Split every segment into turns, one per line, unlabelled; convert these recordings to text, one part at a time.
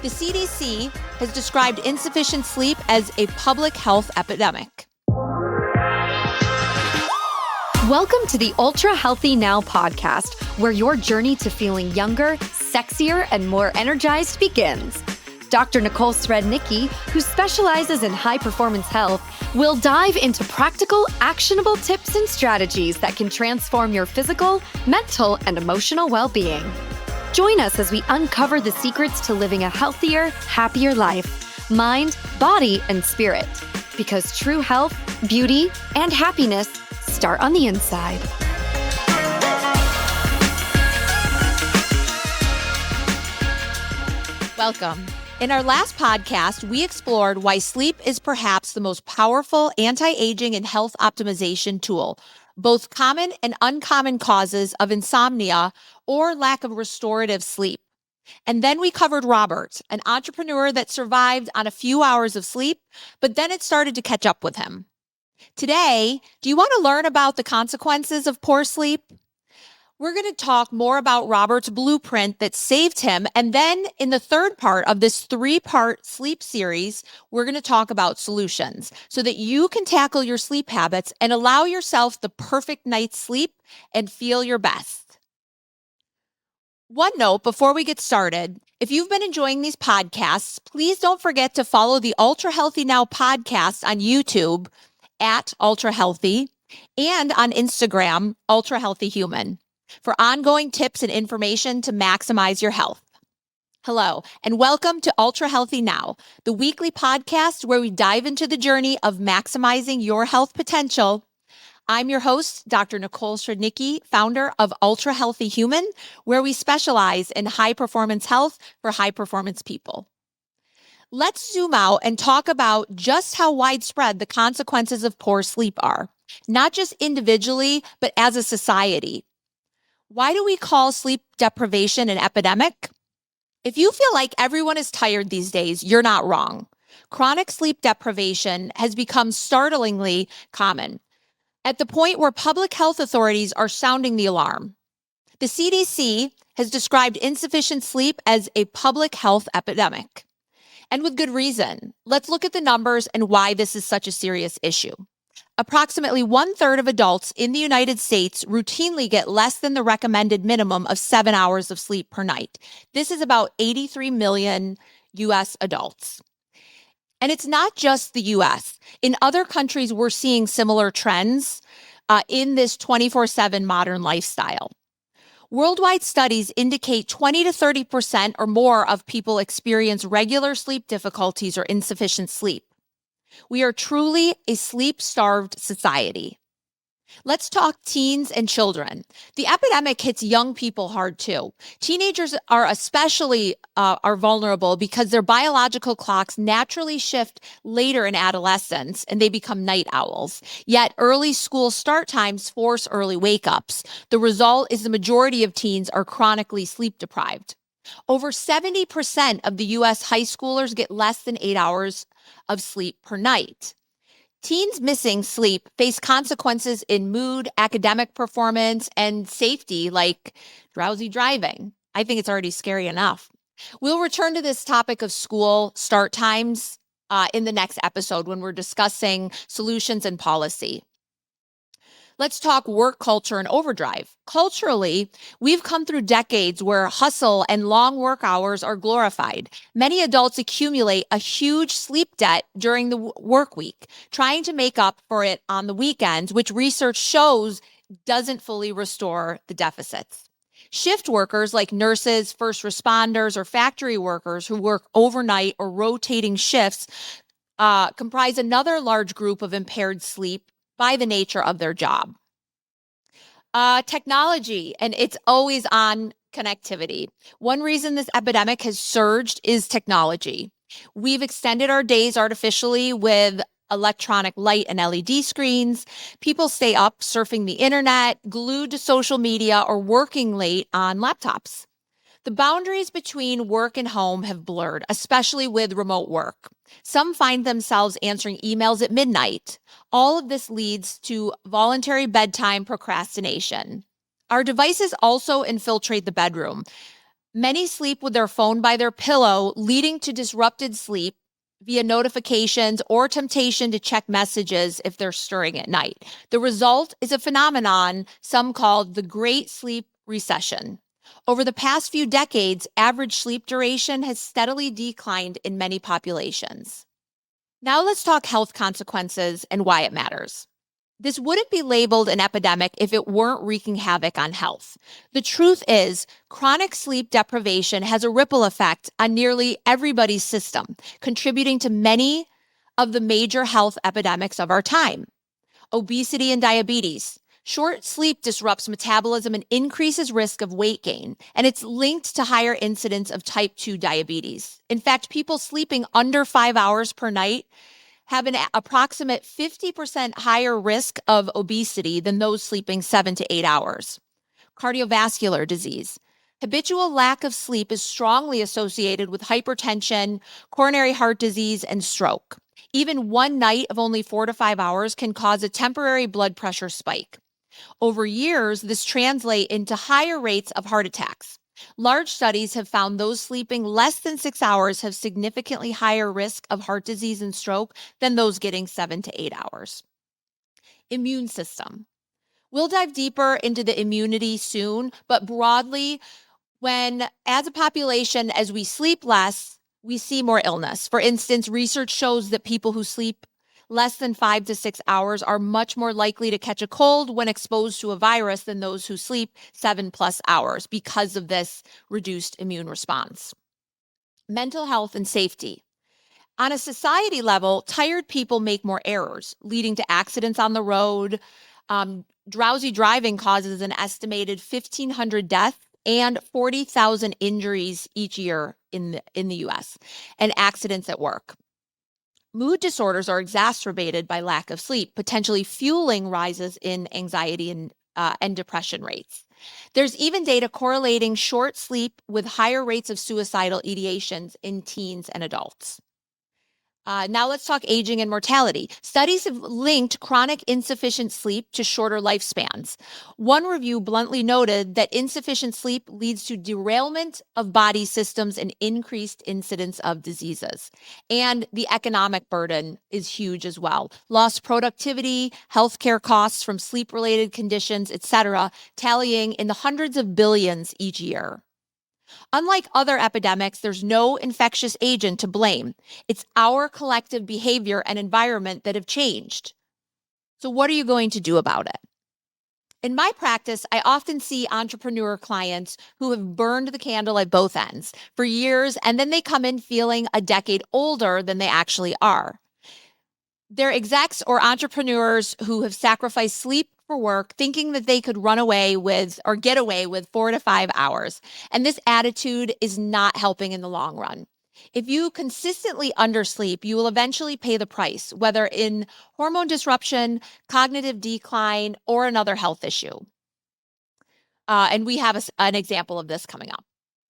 The CDC has described insufficient sleep as a public health epidemic.
Welcome to the Ultra Healthy Now podcast, where your journey to feeling younger, sexier, and more energized begins. Dr. Nicole Srednicki, who specializes in high-performance health, will dive into practical, actionable tips and strategies that can transform your physical, mental, and emotional well-being. Join us as we uncover the secrets to living a healthier, happier life, mind, body, and spirit. Because true health, beauty, and happiness start on the inside.
Welcome. In our last podcast, we explored why sleep is perhaps the most powerful anti-aging and health optimization tool, both common and uncommon causes of insomnia or lack of restorative sleep. And then we covered Robert, an entrepreneur that survived on a few hours of sleep, but then it started to catch up with him. Today, do you want to learn about the consequences of poor sleep? We're going to talk more about Robert's blueprint that saved him. And then in the third part of this 3-part sleep series, we're going to talk about solutions so that you can tackle your sleep habits and allow yourself the perfect night's sleep and feel your best. One note before we get started, if you've been enjoying these podcasts, please don't forget to follow the Ultra Healthy Now podcast on YouTube at Ultra Healthy and on Instagram, Ultra Healthy Human, for ongoing tips and information to maximize your health. Hello, and welcome to Ultra Healthy Now, the weekly podcast where we dive into the journey of maximizing your health potential. I'm your host, Dr. Nicole Srednicki, founder of Ultra Healthy Human, where we specialize in high-performance health for high-performance people. Let's zoom out and talk about just how widespread the consequences of poor sleep are, not just individually, but as a society. Why do we call sleep deprivation an epidemic? If you feel like everyone is tired these days, you're not wrong. Chronic sleep deprivation has become startlingly common, at the point where public health authorities are sounding the alarm. The CDC has described insufficient sleep as a public health epidemic. And with good reason. Let's look at the numbers and why this is such a serious issue. Approximately 1/3 of adults in the United States routinely get less than the recommended minimum of 7 hours of sleep per night. This is about 83 million U.S. adults. And it's not just the U.S. In other countries, we're seeing similar trends in this 24/7 modern lifestyle. Worldwide studies indicate 20 to 30% or more of people experience regular sleep difficulties or insufficient sleep. We are truly a sleep-starved society. Let's talk teens and children. The epidemic hits young people hard too. Teenagers are especially are vulnerable because their biological clocks naturally shift later in adolescence and they become night owls. Yet early school start times force early wake-ups. The result is the majority of teens are chronically sleep deprived. Over 70% of the U.S. high schoolers get less than 8 hours of sleep per night. Teens missing sleep face consequences in mood, academic performance, and safety, like drowsy driving. I think it's already scary enough. We'll return to this topic of school start times in the next episode when we're discussing solutions and policy. Let's talk work culture and overdrive. Culturally, we've come through decades where hustle and long work hours are glorified. Many adults accumulate a huge sleep debt during the work week, trying to make up for it on the weekends, which research shows doesn't fully restore the deficits. Shift workers like nurses, first responders, or factory workers who work overnight or rotating shifts comprise another large group of impaired sleep by the nature of their job. Technology and its always on connectivity. One reason this epidemic has surged is technology. We've extended our days artificially with electronic light and LED screens. People stay up surfing the internet, glued to social media, or working late on laptops. The boundaries between work and home have blurred, especially with remote work. Some find themselves answering emails at midnight. All of this leads to voluntary bedtime procrastination. Our devices also infiltrate the bedroom. Many sleep with their phone by their pillow, leading to disrupted sleep via notifications or temptation to check messages if they're stirring at night. The result is a phenomenon some call the Great Sleep Recession. Over the past few decades, average sleep duration has steadily declined in many populations. Now let's talk health consequences and why it matters. This wouldn't be labeled an epidemic if it weren't wreaking havoc on health. The truth is, chronic sleep deprivation has a ripple effect on nearly everybody's system, contributing to many of the major health epidemics of our time. Obesity and diabetes. Short sleep disrupts metabolism and increases risk of weight gain, and it's linked to higher incidence of type 2 diabetes. In fact, people sleeping under 5 hours per night have an approximate 50% higher risk of obesity than those sleeping 7 to 8 hours. Cardiovascular disease. Habitual lack of sleep is strongly associated with hypertension, coronary heart disease, and stroke. Even one night of only 4 to 5 hours can cause a temporary blood pressure spike. Over years, this translates into higher rates of heart attacks. Large studies have found those sleeping less than 6 hours have significantly higher risk of heart disease and stroke than those getting 7 to 8 hours. Immune system. We'll dive deeper into the immunity soon, but broadly, as a population, as we sleep less, we see more illness. For instance, research shows that people who sleep less than 5 to 6 hours are much more likely to catch a cold when exposed to a virus than those who sleep 7+ hours because of this reduced immune response. Mental health and safety. On a society level, tired people make more errors, leading to accidents on the road. Drowsy driving causes an estimated 1,500 deaths and 40,000 injuries each year in the US, and accidents at work. Mood disorders are exacerbated by lack of sleep, potentially fueling rises in anxiety and depression rates. There's even data correlating short sleep with higher rates of suicidal ideations in teens and adults. Now let's talk aging and mortality. Studies have linked chronic insufficient sleep to shorter lifespans. One review bluntly noted that insufficient sleep leads to derailment of body systems and increased incidence of diseases. And the economic burden is huge as well. Lost productivity, healthcare costs from sleep-related conditions, etc., tallying in the hundreds of billions each year. Unlike other epidemics, there's no infectious agent to blame. It's our collective behavior and environment that have changed. So what are you going to do about it? In my practice, I often see entrepreneur clients who have burned the candle at both ends for years, and then they come in feeling a decade older than they actually are. They're execs or entrepreneurs who have sacrificed sleep for work, thinking that they could run away with or get away with 4 to 5 hours. And this attitude is not helping in the long run. If you consistently undersleep, you will eventually pay the price, whether in hormone disruption, cognitive decline, or another health issue. And we have an example of this coming up.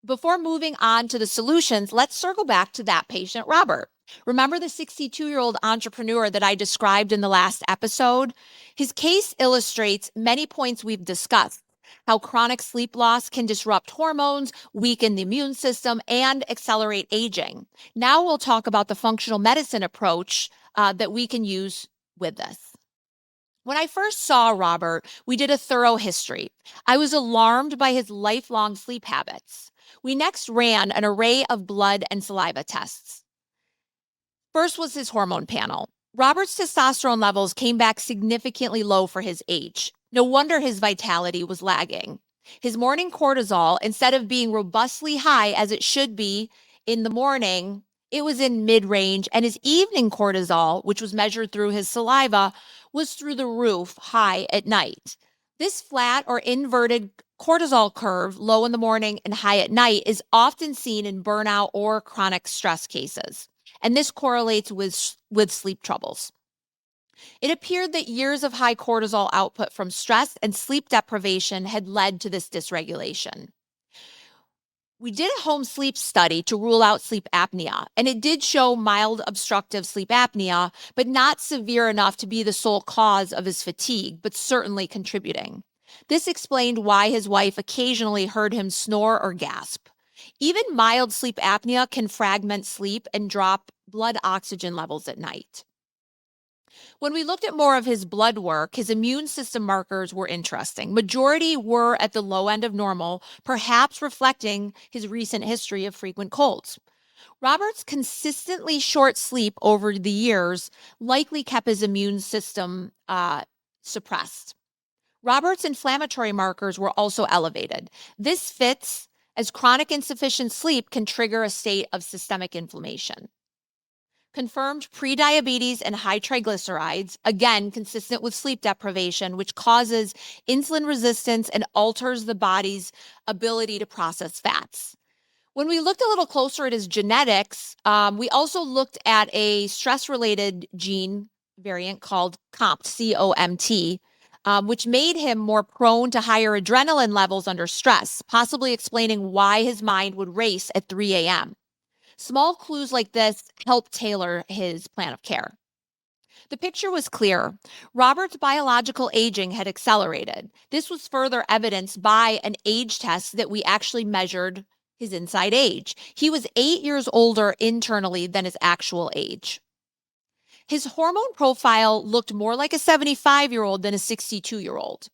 Before moving on to the solutions, let's circle back to that patient, Robert. Remember the 62-year-old entrepreneur that I described in the last episode? His case illustrates many points we've discussed: how chronic sleep loss can disrupt hormones, weaken the immune system, and accelerate aging. Now we'll talk about the functional medicine approach that we can use with this. When I first saw Robert, we did a thorough history. I was alarmed by his lifelong sleep habits. We next ran an array of blood and saliva tests. First was his hormone panel. Robert's testosterone levels came back significantly low for his age. No wonder his vitality was lagging. His morning cortisol, instead of being robustly high as it should be in the morning, it was in mid-range, and his evening cortisol, which was measured through his saliva, was through the roof high at night. This flat or inverted cortisol curve, low in the morning and high at night, is often seen in burnout or chronic stress cases. And this correlates with sleep troubles. It appeared that years of high cortisol output from stress and sleep deprivation had led to this dysregulation. We did a home sleep study to rule out sleep apnea, and it did show mild obstructive sleep apnea, but not severe enough to be the sole cause of his fatigue, but certainly contributing. This explained why his wife occasionally heard him snore or gasp. Even mild sleep apnea can fragment sleep and drop blood oxygen levels at night. When we looked at more of his blood work, his immune system markers were interesting. Majority were at the low end of normal, perhaps reflecting his recent history of frequent colds. Robert's consistently short sleep over the years likely kept his immune system suppressed. Robert's inflammatory markers were also elevated. This fits as chronic insufficient sleep can trigger a state of systemic inflammation. Confirmed prediabetes and high triglycerides, again, consistent with sleep deprivation, which causes insulin resistance and alters the body's ability to process fats. When we looked a little closer at his genetics, we also looked at a stress-related gene variant called COMT, C-O-M-T, which made him more prone to higher adrenaline levels under stress, possibly explaining why his mind would race at 3 a.m. Small clues like this help tailor his plan of care. The picture was clear. Robert's biological aging had accelerated. This was further evidenced by an age test that we actually measured his inside age. He was 8 years older internally than his actual age. His hormone profile looked more like a 75-year-old than a 62-year-old.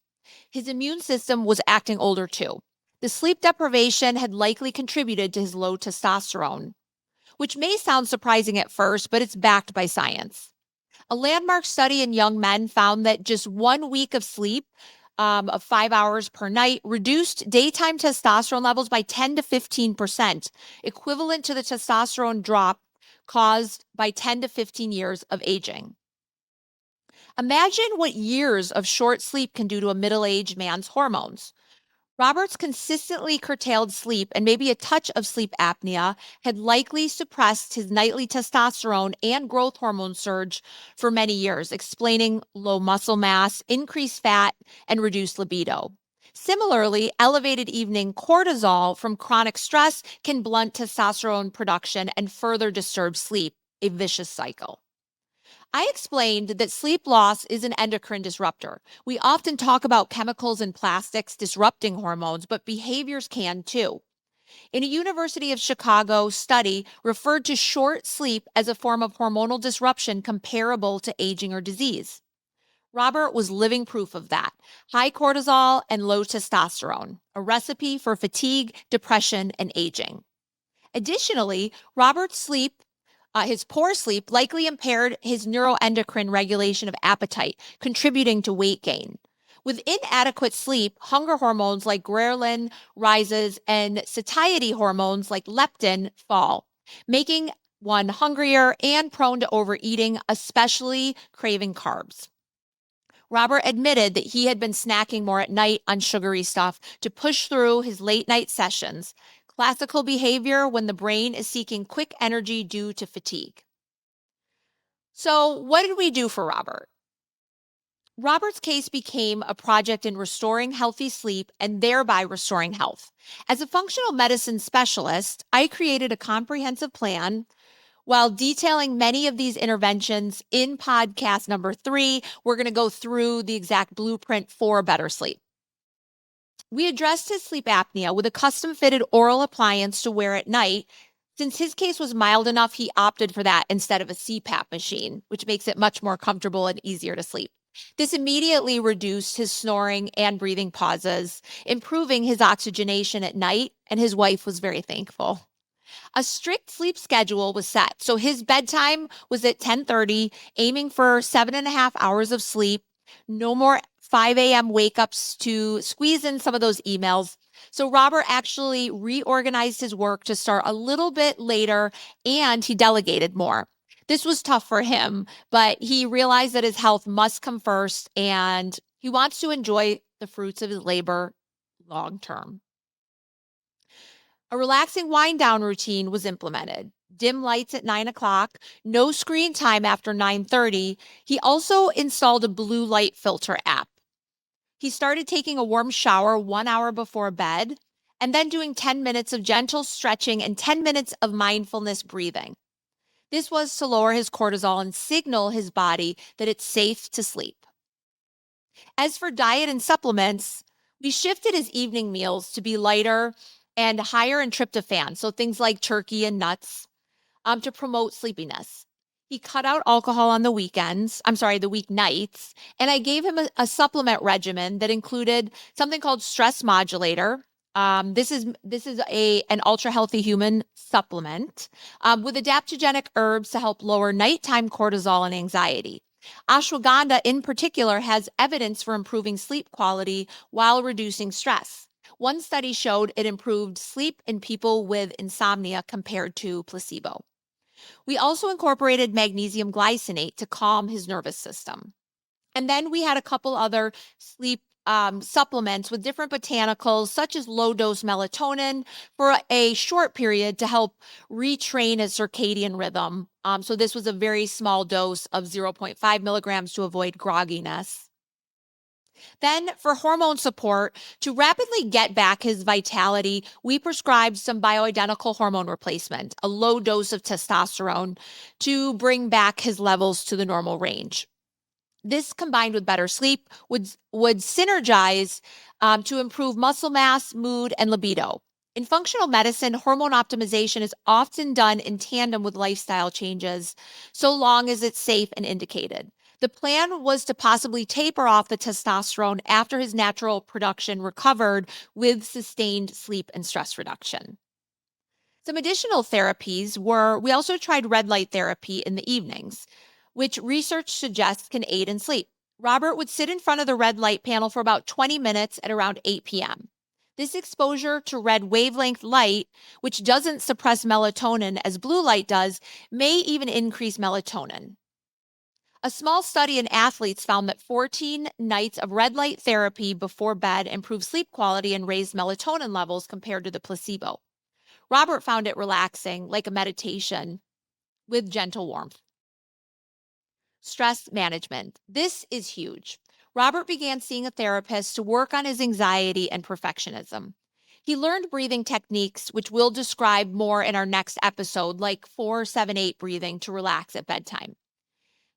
His immune system was acting older too. The sleep deprivation had likely contributed to his low testosterone, which may sound surprising at first, but it's backed by science. A landmark study in young men found that just 1 week of sleep of 5 hours per night reduced daytime testosterone levels by 10 to 15%, equivalent to the testosterone drop caused by 10 to 15 years of aging. Imagine what years of short sleep can do to a middle-aged man's hormones. Robert's consistently curtailed sleep and maybe a touch of sleep apnea had likely suppressed his nightly testosterone and growth hormone surge for many years, explaining low muscle mass, increased fat, and reduced libido. Similarly, elevated evening cortisol from chronic stress can blunt testosterone production and further disturb sleep, a vicious cycle. I explained that sleep loss is an endocrine disruptor. We often talk about chemicals and plastics disrupting hormones, but behaviors can too. In a University of Chicago study referred to short sleep as a form of hormonal disruption comparable to aging or disease. Robert was living proof of that. High cortisol and low testosterone, a recipe for fatigue, depression, and aging. Additionally, Robert's sleep his poor sleep likely impaired his neuroendocrine regulation of appetite, contributing to weight gain. With inadequate sleep, hunger hormones like ghrelin rises and satiety hormones like leptin fall, making one hungrier and prone to overeating, especially craving carbs. Robert admitted that he had been snacking more at night on sugary stuff to push through his late night sessions, classical behavior when the brain is seeking quick energy due to fatigue. So, what did we do for Robert? Robert's case became a project in restoring healthy sleep and thereby restoring health. As a functional medicine specialist, I created a comprehensive plan while detailing many of these interventions in podcast number 3. We're going to go through the exact blueprint for better sleep. We addressed his sleep apnea with a custom-fitted oral appliance to wear at night. Since his case was mild enough, he opted for that instead of a CPAP machine, which makes it much more comfortable and easier to sleep. This immediately reduced his snoring and breathing pauses, improving his oxygenation at night, and his wife was very thankful. A strict sleep schedule was set. So his bedtime was at 10:30, aiming for 7.5 hours of sleep. No more 5 a.m. wake ups to squeeze in some of those emails. So Robert actually reorganized his work to start a little bit later, and he delegated more. This was tough for him, but he realized that his health must come first, and he wants to enjoy the fruits of his labor long term. A relaxing wind down routine was implemented. Dim lights at 9 o'clock, no screen time after 9:30. He also installed a blue light filter app. He started taking a warm shower 1 hour before bed and then doing 10 minutes of gentle stretching and 10 minutes of mindfulness breathing. This was to lower his cortisol and signal his body that it's safe to sleep. As for diet and supplements, we shifted his evening meals to be lighter and higher in tryptophan, so things like turkey and nuts, to promote sleepiness. He cut out alcohol on the the weeknights, and I gave him a supplement regimen that included something called stress modulator. This is an ultra healthy human supplement with adaptogenic herbs to help lower nighttime cortisol and anxiety. Ashwagandha, in particular, has evidence for improving sleep quality while reducing stress. One study showed it improved sleep in people with insomnia compared to placebo. We also incorporated magnesium glycinate to calm his nervous system. And then we had a couple other sleep supplements with different botanicals, such as low dose melatonin for a short period to help retrain his circadian rhythm. So this was a very small dose of 0.5 milligrams to avoid grogginess. Then, for hormone support, to rapidly get back his vitality, we prescribed some bioidentical hormone replacement, a low dose of testosterone, to bring back his levels to the normal range. This combined with better sleep would synergize to improve muscle mass, mood, and libido. In functional medicine, hormone optimization is often done in tandem with lifestyle changes, so long as it's safe and indicated. The plan was to possibly taper off the testosterone after his natural production recovered with sustained sleep and stress reduction. Some additional therapies were we also tried red light therapy in the evenings, which research suggests can aid in sleep. Robert would sit in front of the red light panel for about 20 minutes at around 8 p.m. This exposure to red wavelength light, which doesn't suppress melatonin as blue light does, may even increase melatonin. A small study in athletes found that 14 nights of red light therapy before bed improved sleep quality and raised melatonin levels compared to the placebo. Robert found it relaxing, like a meditation, with gentle warmth. Stress management. This is huge. Robert began seeing a therapist to work on his anxiety and perfectionism. He learned breathing techniques, which we'll describe more in our next episode, like 4-7-8 breathing to relax at bedtime.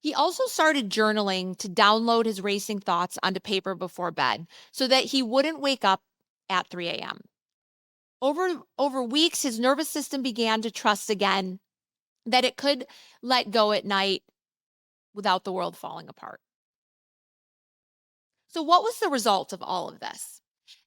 He also started journaling to download his racing thoughts onto paper before bed so that he wouldn't wake up at 3 a.m. Over weeks, his nervous system began to trust again that it could let go at night without the world falling apart. So, what was the result of all of this?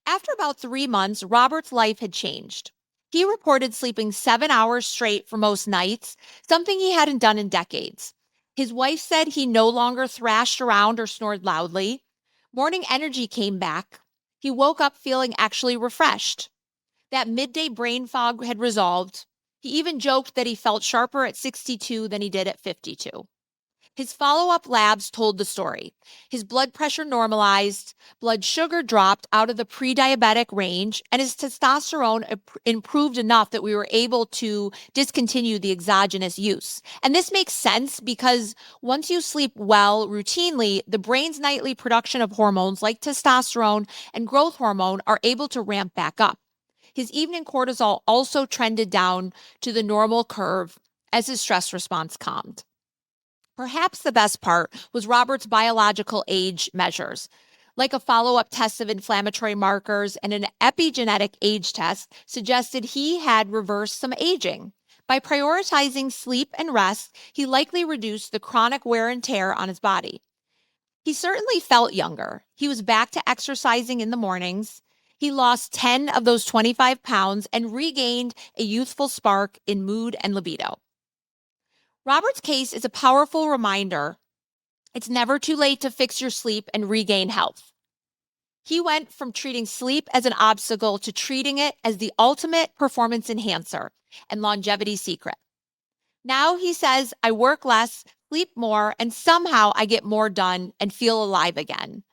After about 3 months, Robert's life had changed. He reported sleeping 7 hours straight for most nights, something he hadn't done in decades. His wife said he no longer thrashed around or snored loudly. Morning energy came back. He woke up feeling actually refreshed. That midday brain fog had resolved. He even joked that he felt sharper at 62 than he did at 52. His follow-up labs told the story. His blood pressure normalized, blood sugar dropped out of the pre-diabetic range, and his testosterone improved enough that we were able to discontinue the exogenous use. And this makes sense because once you sleep well routinely, the brain's nightly production of hormones like testosterone and growth hormone are able to ramp back up. His evening cortisol also trended down to the normal curve as his stress response calmed. Perhaps the best part was Robert's biological age measures, like a follow-up test of inflammatory markers and an epigenetic age test suggested he had reversed some aging. By prioritizing sleep and rest, he likely reduced the chronic wear and tear on his body. He certainly felt younger. He was back to exercising in the mornings. He lost 10 of those 25 pounds and regained a youthful spark in mood and libido. Robert's case is a powerful reminder it's never too late to fix your sleep and regain health. He went from treating sleep as an obstacle to treating it as the ultimate performance enhancer and longevity secret. Now he says, I work less, sleep more, and somehow I get more done and feel alive again.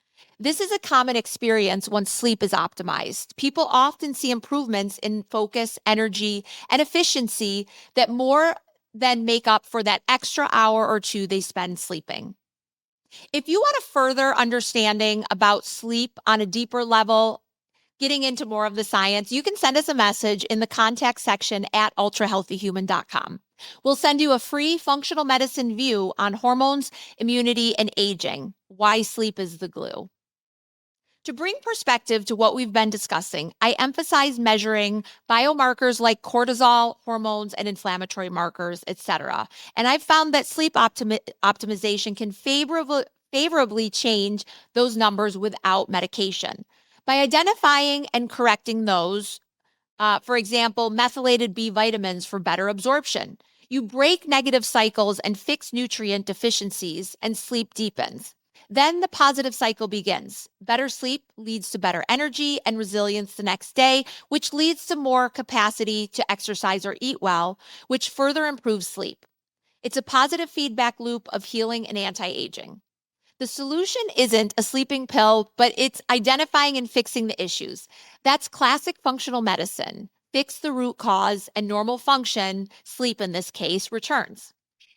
This is a common experience once sleep is optimized. People often see improvements in focus, energy, and efficiency that more than make up for that extra hour or two they spend sleeping. If you want a further understanding about sleep on a deeper level, getting into more of the science, you can send us a message in the contact section at ultrahealthyhuman.com. We'll send you a free functional medicine view on hormones, immunity, and aging, why sleep is the glue. To bring perspective to what we've been discussing, I emphasize measuring biomarkers like cortisol, hormones, and inflammatory markers, etc. And I've found that sleep optimization can favorably change those numbers without medication. By identifying and correcting those, for example, methylated B vitamins for better absorption, you break negative cycles and fix nutrient deficiencies, and sleep deepens. Then the positive cycle begins. Better sleep leads to better energy and resilience the next day, which leads to more capacity to exercise or eat well, which further improves sleep. It's a positive feedback loop of healing and anti-aging. The solution isn't a sleeping pill, but it's identifying and fixing the issues. That's classic functional medicine. Fix the root cause and normal function, sleep in this case, returns.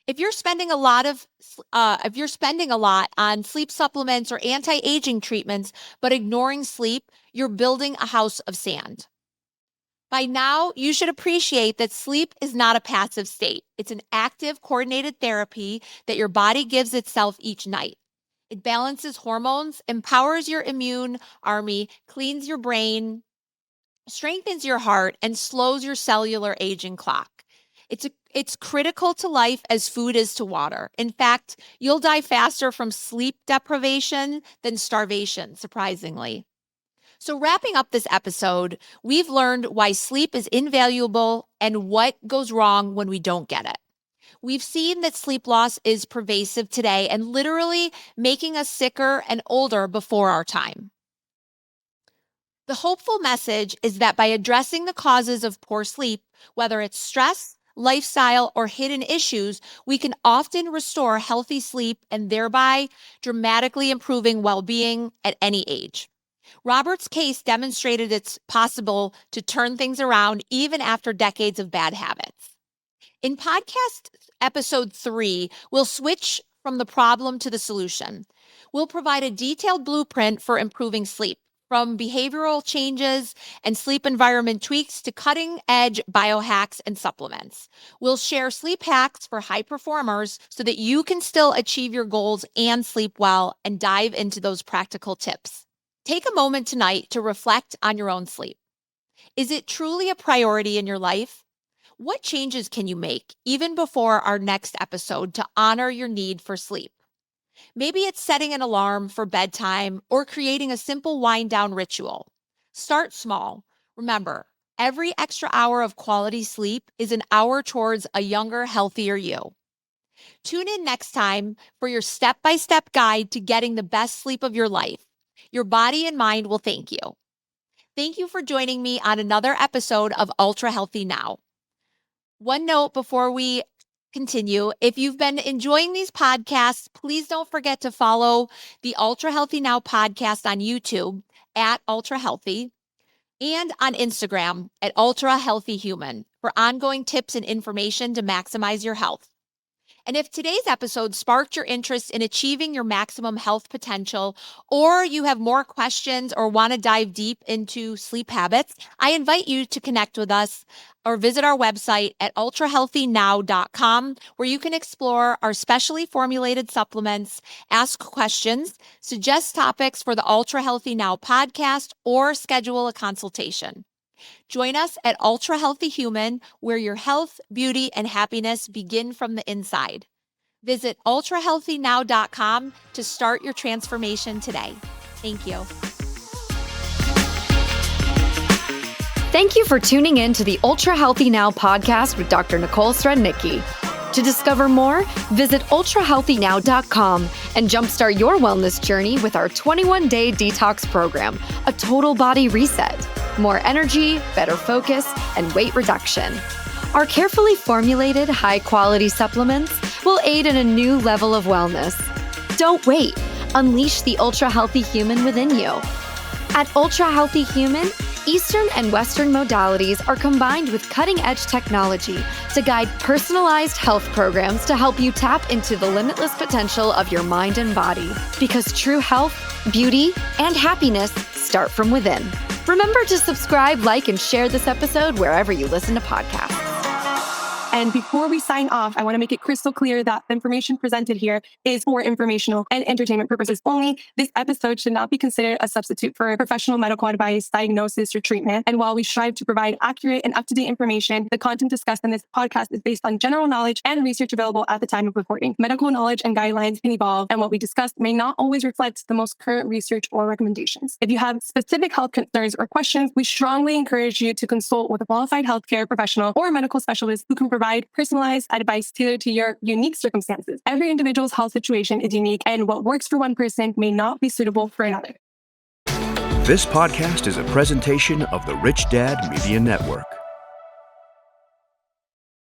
If you're spending a lot on sleep supplements or anti-aging treatments, but ignoring sleep, you're building a house of sand. By now, you should appreciate that sleep is not a passive state. It's an active, coordinated therapy that your body gives itself each night. It balances hormones, empowers your immune army, cleans your brain, strengthens your heart, and slows your cellular aging clock. It's critical to life as food is to water. In fact, you'll die faster from sleep deprivation than starvation, surprisingly. So wrapping up this episode, we've learned why sleep is invaluable and what goes wrong when we don't get it. We've seen that sleep loss is pervasive today and literally making us sicker and older before our time. The hopeful message is that by addressing the causes of poor sleep, whether it's stress, lifestyle, or hidden issues, we can often restore healthy sleep and thereby dramatically improving well-being at any age. Robert's case demonstrated it's possible to turn things around even after decades of bad habits. In podcast episode 3, we'll switch from the problem to the solution. We'll provide a detailed blueprint for improving sleep, from behavioral changes and sleep environment tweaks to cutting-edge biohacks and supplements. We'll share sleep hacks for high performers so that you can still achieve your goals and sleep well, and dive into those practical tips. Take a moment tonight to reflect on your own sleep. Is it truly a priority in your life? What changes can you make, even before our next episode, to honor your need for sleep? Maybe it's setting an alarm for bedtime or creating a simple wind-down ritual. Start small. Remember, every extra hour of quality sleep is an hour towards a younger, healthier you. Tune in next time for your step-by-step guide to getting the best sleep of your life. Your body and mind will thank you. Thank you for joining me on another episode of Ultra Healthy Now. One note before we continue, if you've been enjoying these podcasts, please don't forget to follow the Ultra Healthy Now podcast on YouTube at Ultra Healthy and on Instagram at Ultra Healthy Human for ongoing tips and information to maximize your health. And if today's episode sparked your interest in achieving your maximum health potential, or you have more questions or want to dive deep into sleep habits, I invite you to connect with us or visit our website at ultrahealthynow.com, where you can explore our specially formulated supplements, ask questions, suggest topics for the Ultra Healthy Now podcast, or schedule a consultation. Join us at Ultra Healthy Human, where your health, beauty, and happiness begin from the inside. Visit ultrahealthynow.com to start your transformation today. Thank you.
Thank you for tuning in to the Ultra Healthy Now podcast with Dr. Nicole Srednicki. To discover more, visit ultrahealthynow.com and jumpstart your wellness journey with our 21-day detox program, a total body reset. More energy, better focus, and weight reduction. Our carefully formulated, high-quality supplements will aid in a new level of wellness. Don't wait. Unleash the Ultra Healthy Human within you. At Ultra Healthy Human, Eastern and Western modalities are combined with cutting-edge technology to guide personalized health programs to help you tap into the limitless potential of your mind and body. Because true health, beauty, and happiness start from within. Remember to subscribe, like, and share this episode wherever you listen to podcasts.
And before we sign off, I want to make it crystal clear that the information presented here is for informational and entertainment purposes only. This episode should not be considered a substitute for professional medical advice, diagnosis, or treatment. And while we strive to provide accurate and up-to-date information, the content discussed in this podcast is based on general knowledge and research available at the time of recording. Medical knowledge and guidelines can evolve, and what we discussed may not always reflect the most current research or recommendations. If you have specific health concerns or questions, we strongly encourage you to consult with a qualified healthcare professional or medical specialist who can provide personalized advice tailored to your unique circumstances. Every individual's health situation is unique, and what works for one person may not be suitable for another.
This podcast is a presentation of the Rich Dad Media Network.